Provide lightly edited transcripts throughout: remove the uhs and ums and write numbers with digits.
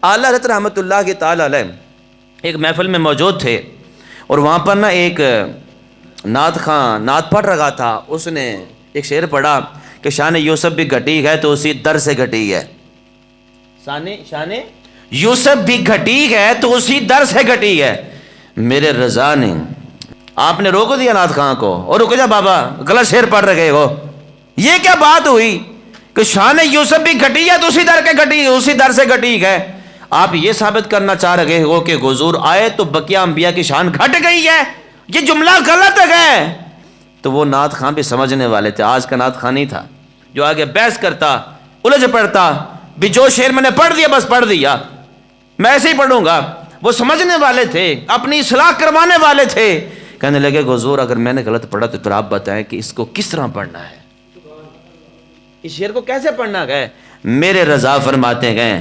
اعلیٰ حضرت رحمۃ اللہ کے تعالی علیہ ایک محفل میں موجود تھے اور وہاں پر نا ایک نعت خواں نعت پڑھ رہا تھا. اس نے ایک شعر پڑھا کہ شان یوسف بھی گھٹی ہے تو اسی در سے گھٹی ہے. شان یوسف بھی گھٹی ہے تو اسی در سے گھٹی ہے. میرے رضا نے آپ نے روک دیا نعت خواں کو اور رک جا بابا غلط شعر پڑھ رہے ہو. یہ کیا بات ہوئی کہ شان یوسف بھی گھٹی ہے تو اسی در کے گھٹی اسی در سے گھٹی ہے. آپ یہ ثابت کرنا چاہ رہے ہو کہ حضور آئے تو بقیہ انبیاء کی شان گھٹ گئی ہے. یہ جملہ غلط ہے. تو وہ نعت خواں بھی سمجھنے والے تھے. آج کا نعت خواں نہیں تھا جو آگے بحث کرتا الجھ پڑتا بھی جو شعر میں نے پڑھ دیا بس پڑھ دیا میں ایسے ہی پڑھوں گا. وہ سمجھنے والے تھے, اپنی اصلاح کروانے والے تھے. کہنے لگے کہ حضور اگر میں نے غلط پڑھا تو پھر آپ بتائیں کہ اس کو کس طرح پڑھنا ہے, اس شعر کو کیسے پڑھنا ہے. میرے رضا فرماتے گئے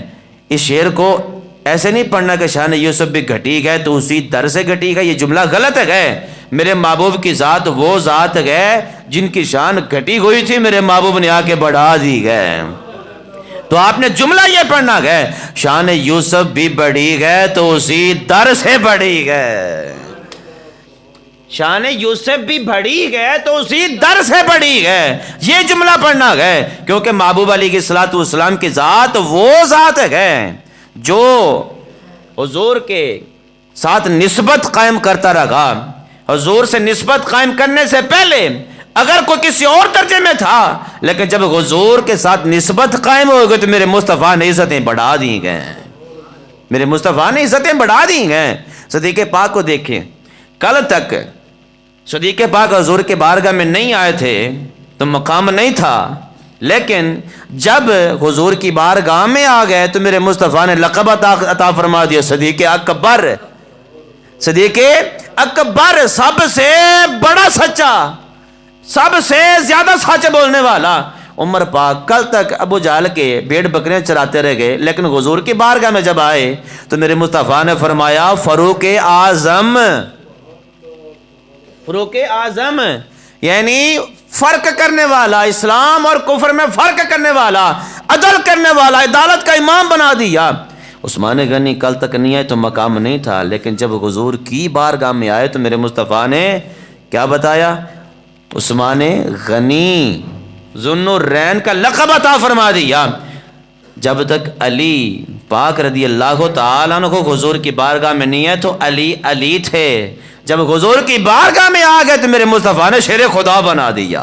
اس شعر کو ایسے نہیں پڑھنا کہ شان یوسف بھی گھٹی گئے تو اسی در سے گھٹی گئے. یہ جملہ غلط ہے. میرے محبوب کی ذات وہ ذات ہے جن کی شان گھٹی ہوئی تھی, میرے محبوب نے آ کے بڑھا دی گئے. تو آپ نے جملہ یہ پڑھنا ہے شان یوسف بھی بڑھی گئے تو اسی در سے بڑھی گئے. شان یوسف بھی بڑھی گئے تو اسی در سے بڑھی گئے. یہ جملہ پڑھنا ہے کیونکہ محبوب علی کی صلاۃ والسلام کی ذات وہ ذات ہے جو حضور کے ساتھ نسبت قائم کرتا رہا. حضور سے نسبت قائم کرنے سے پہلے اگر کوئی کسی اور درجے میں تھا, لیکن جب حضور کے ساتھ نسبت قائم ہو گئی تو میرے مصطفیٰ نے عزتیں بڑھا دی گئے. میرے مصطفیٰ نے عزتیں بڑھا دی گئے. صدیق پاک کو دیکھیں, کل تک صدیق پاک حضور کے بارگاہ میں نہیں آئے تھے تو مقام نہیں تھا, لیکن جب حضور کی بارگاہ میں آ گئے تو میرے مصطفیٰ نے لقب عطا فرما دیا صدیق اکبر. صدیق اکبر, سب سے بڑا سچا, سب سے زیادہ سچ بولنے والا. عمر پاک کل تک ابو جہل کے بھیڑ بکریاں چراتے رہ گئے, لیکن حضور کی بارگاہ میں جب آئے تو میرے مصطفیٰ نے فرمایا فاروق اعظم. فاروق اعظم یعنی فرق کرنے والا, اسلام اور کفر میں فرق کرنے والا, عدل کرنے والا, عدالت کا امام بنا دیا. عثمان غنی کل تک نہیں آئے تو مقام نہیں تھا, لیکن جب حضور کی بارگاہ میں آئے تو میرے مصطفیٰ نے کیا بتایا, عثمان غنی ذو النورین کا لقب عطا فرما دیا. جب تک علی پاک رضی اللہ تعالیٰ عنہ کو حضور کی بارگاہ میں نہیں آئے تو علی علی تھے. جب حضور کی بارگاہ میں آ گئے تو میرے مصطفیٰ نے شیر خدا بنا دیا.